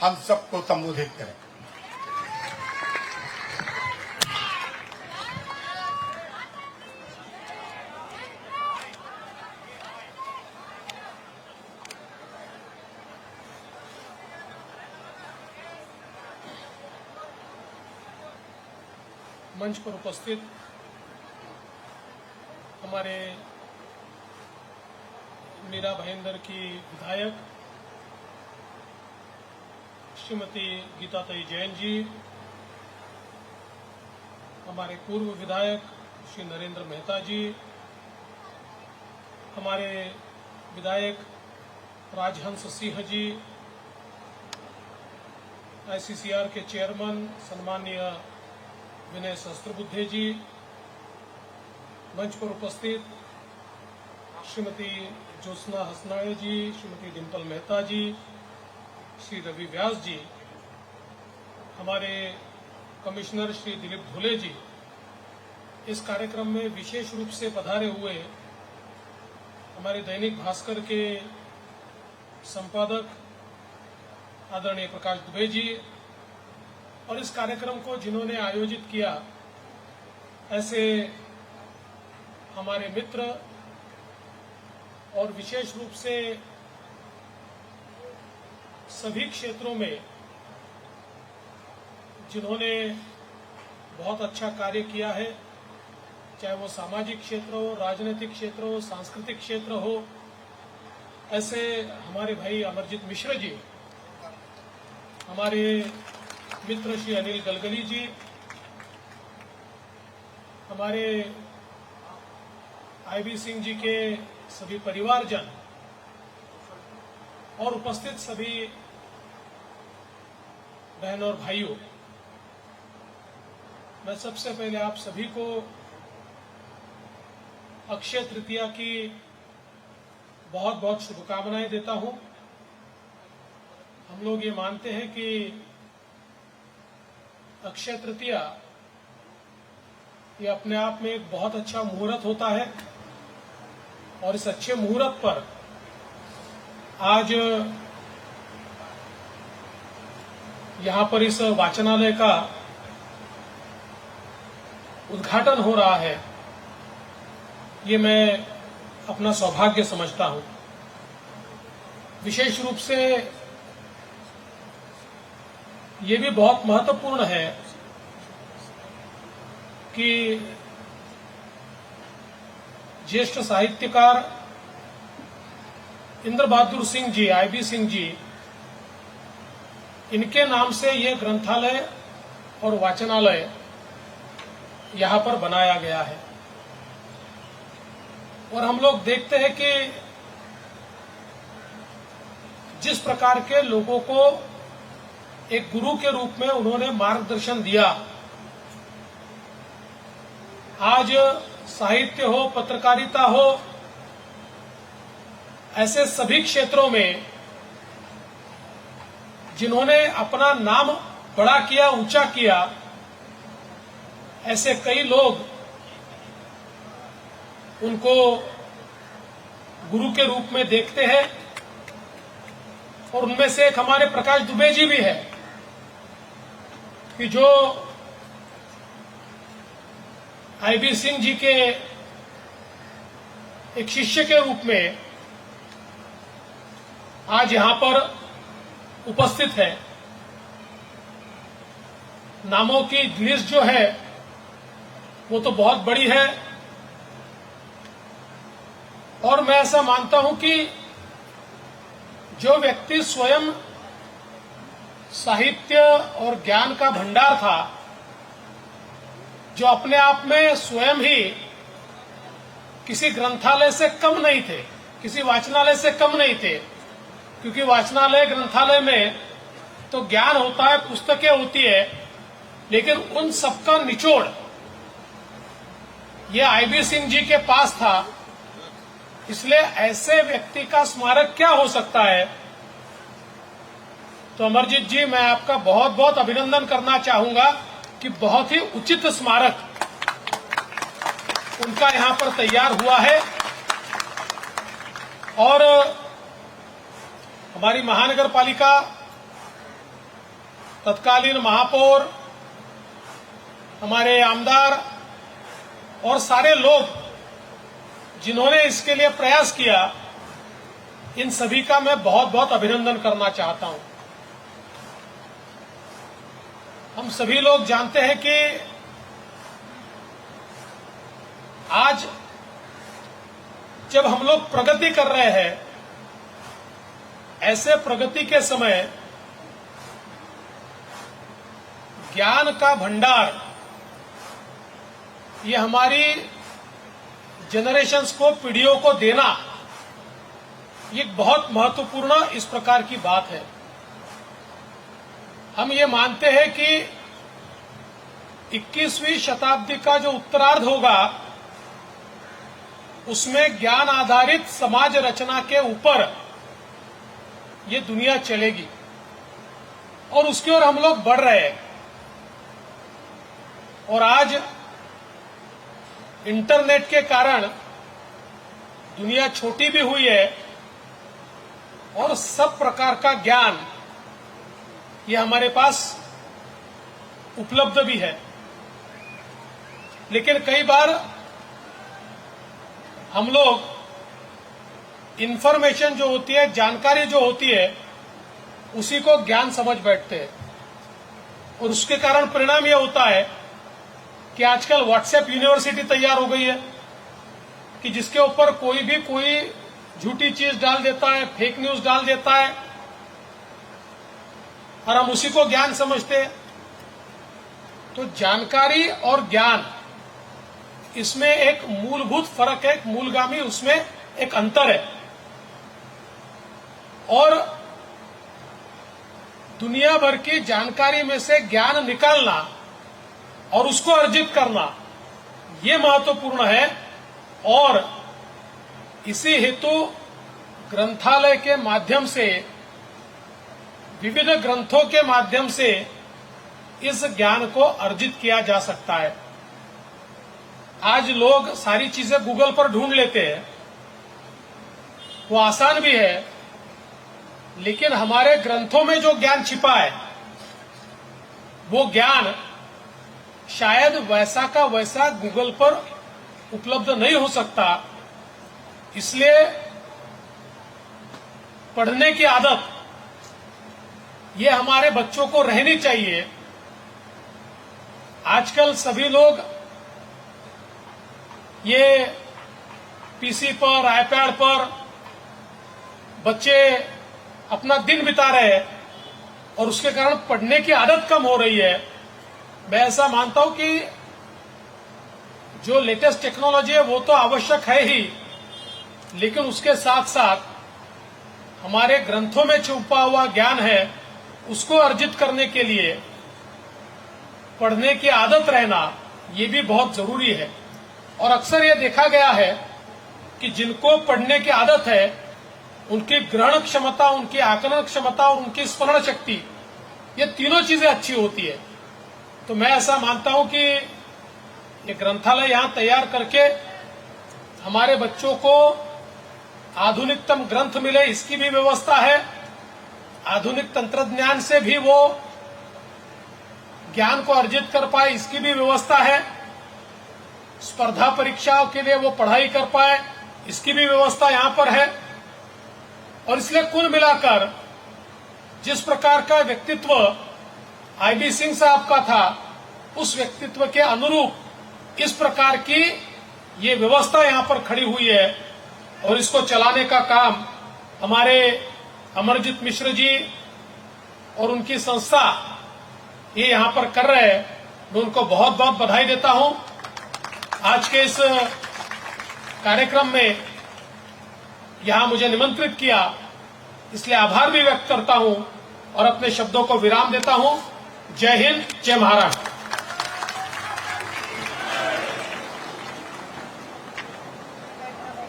हम सबको संबोधित करें। मंच पर उपस्थित हमारे मीरा भाईंदर की विधायक श्रीमती गीताताई जैन जी, हमारे पूर्व विधायक श्री नरेंद्र मेहता जी, हमारे विधायक राजहंस सिंह जी, आईसीसीआर के चेयरमैन सम्माननीय विनय सहस्त्रबुद्धे जी, मंच पर उपस्थित श्रीमती ज्योत्सना हसनाळे जी, श्रीमती डिम्पल मेहता जी, श्री रवि व्यास जी, हमारे कमिश्नर श्री दिलीप धुले जी, इस कार्यक्रम में विशेष रूप से पधारे हुए हमारे दैनिक भास्कर के संपादक आदरणीय प्रकाश दुबे जी, और इस कार्यक्रम को जिन्होंने आयोजित किया ऐसे हमारे मित्र और विशेष रूप से सभी क्षेत्रों में जिन्होंने बहुत अच्छा कार्य किया है, चाहे वो सामाजिक क्षेत्र हो, राजनीतिक क्षेत्र हो, सांस्कृतिक क्षेत्र हो, ऐसे हमारे भाई अमरजीत मिश्र जी, हमारे मित्र श्री अनिल गलगली जी, हमारे आईबी सिंह जी के सभी परिवारजन और उपस्थित सभी बहन और भाइयों, मैं सबसे पहले आप सभी को अक्षय तृतीया की बहुत बहुत शुभकामनाएं देता हूं। हम लोग ये मानते हैं कि अक्षय तृतीया ये अपने आप में एक बहुत अच्छा मुहूर्त होता है, और इस अच्छे मुहूर्त पर आज यहां पर इस वाचनालय का उद्घाटन हो रहा है, ये मैं अपना सौभाग्य समझता हूं। विशेष रूप से ये भी बहुत महत्वपूर्ण है कि ज्येष्ठ साहित्यकार इंद्र बहादुर सिंह जी, आईबी सिंह जी, इनके नाम से ये ग्रंथालय और वाचनालय यहां पर बनाया गया है। और हम लोग देखते हैं कि जिस प्रकार के लोगों को एक गुरु के रूप में उन्होंने मार्गदर्शन दिया, आज साहित्य हो, पत्रकारिता हो, ऐसे सभी क्षेत्रों में जिन्होंने अपना नाम बड़ा किया, ऊंचा किया, ऐसे कई लोग उनको गुरु के रूप में देखते हैं, और उनमें से एक हमारे प्रकाश दुबे जी भी है कि जो आईबी सिंह जी के एक शिष्य के रूप में आज यहां पर उपस्थित है। नामों की लिस्ट जो है वो तो बहुत बड़ी है, और मैं ऐसा मानता हूं कि जो व्यक्ति स्वयं साहित्य और ज्ञान का भंडार था, जो अपने आप में स्वयं ही किसी ग्रंथालय से कम नहीं थे, किसी वाचनालय से कम नहीं थे, क्योंकि वाचनालय ग्रंथालय में तो ज्ञान होता है, पुस्तकें होती है, लेकिन उन सबका निचोड़ ये आईबी सिंह जी के पास था। इसलिए ऐसे व्यक्ति का स्मारक क्या हो सकता है। तो अमरजीत जी, मैं आपका बहुत बहुत अभिनंदन करना चाहूंगा कि बहुत ही उचित स्मारक उनका यहां पर तैयार हुआ है। और हमारी महानगर पालिका तत्कालीन महापौर, हमारे आमदार और सारे लोग जिन्होंने इसके लिए प्रयास किया, इन सभी का मैं बहुत बहुत अभिनंदन करना चाहता हूं। हम सभी लोग जानते हैं कि आज जब हम लोग प्रगति कर रहे हैं, ऐसे प्रगति के समय ज्ञान का भंडार ये हमारी जनरेशंस को, पीढ़ियों को देना, ये बहुत महत्वपूर्ण इस प्रकार की बात है। हम ये मानते हैं कि 21वीं शताब्दी का जो उत्तरार्ध होगा, उसमें ज्ञान आधारित समाज रचना के ऊपर ये दुनिया चलेगी और उसकी ओर हम लोग बढ़ रहे हैं। और आज इंटरनेट के कारण दुनिया छोटी भी हुई है और सब प्रकार का ज्ञान ये हमारे पास उपलब्ध भी है। लेकिन कई बार हम लोग इंफॉर्मेशन जो होती है, जानकारी जो होती है, उसी को ज्ञान समझ बैठते हैं और उसके कारण परिणाम यह होता है कि आजकल व्हाट्सएप यूनिवर्सिटी तैयार हो गई है कि जिसके ऊपर कोई भी कोई झूठी चीज डाल देता है, फेक न्यूज डाल देता है और हम उसी को ज्ञान समझते हैं। तो जानकारी और ज्ञान, इसमें एक मूलभूत फर्क है, एक मूलगामी उसमें एक अंतर है। और दुनिया भर की जानकारी में से ज्ञान निकालना और उसको अर्जित करना, ये महत्वपूर्ण है। और इसी हेतु ग्रंथालय के माध्यम से, विविध ग्रंथों के माध्यम से इस ज्ञान को अर्जित किया जा सकता है। आज लोग सारी चीजें गूगल पर ढूंढ लेते हैं, वो आसान भी है, लेकिन हमारे ग्रंथों में जो ज्ञान छिपा है, वो ज्ञान शायद वैसा का वैसा गूगल पर उपलब्ध नहीं हो सकता। इसलिए पढ़ने की आदत ये हमारे बच्चों को रहनी चाहिए। आजकल सभी लोग ये पीसी पर, आईपैड पर बच्चे अपना दिन बिता रहे हैं और उसके कारण पढ़ने की आदत कम हो रही है। मैं ऐसा मानता हूं कि जो लेटेस्ट टेक्नोलॉजी है वो तो आवश्यक है ही, लेकिन उसके साथ साथ हमारे ग्रंथों में छुपा हुआ ज्ञान है, उसको अर्जित करने के लिए पढ़ने की आदत रहना ये भी बहुत जरूरी है। और अक्सर ये देखा गया है कि जिनको पढ़ने की आदत है, उनकी ग्रहण क्षमता, उनकी आकलन क्षमता और उनकी स्मरण शक्ति, ये तीनों चीजें अच्छी होती है। तो मैं ऐसा मानता हूं कि ये ग्रंथालय यहां तैयार करके हमारे बच्चों को आधुनिकतम ग्रंथ मिले, इसकी भी व्यवस्था है। आधुनिक तंत्रज्ञान से भी वो ज्ञान को अर्जित कर पाए, इसकी भी व्यवस्था है। स्पर्धा परीक्षाओं के लिए वो पढ़ाई कर पाए, इसकी भी व्यवस्था यहां पर है। और इसलिए कुल मिलाकर जिस प्रकार का व्यक्तित्व आईबी सिंह साहब का था, उस व्यक्तित्व के अनुरूप इस प्रकार की ये व्यवस्था यहां पर खड़ी हुई है और इसको चलाने का काम हमारे अमरजीत मिश्र जी और उनकी संस्था ये यहां पर कर रहे हैं। मैं उनको बहुत बहुत बधाई देता हूं। आज के इस कार्यक्रम में यहां मुझे निमंत्रित किया, इसलिए आभार भी व्यक्त करता हूं और अपने शब्दों को विराम देता हूं। जय हिंद, जय महाराष्ट्र।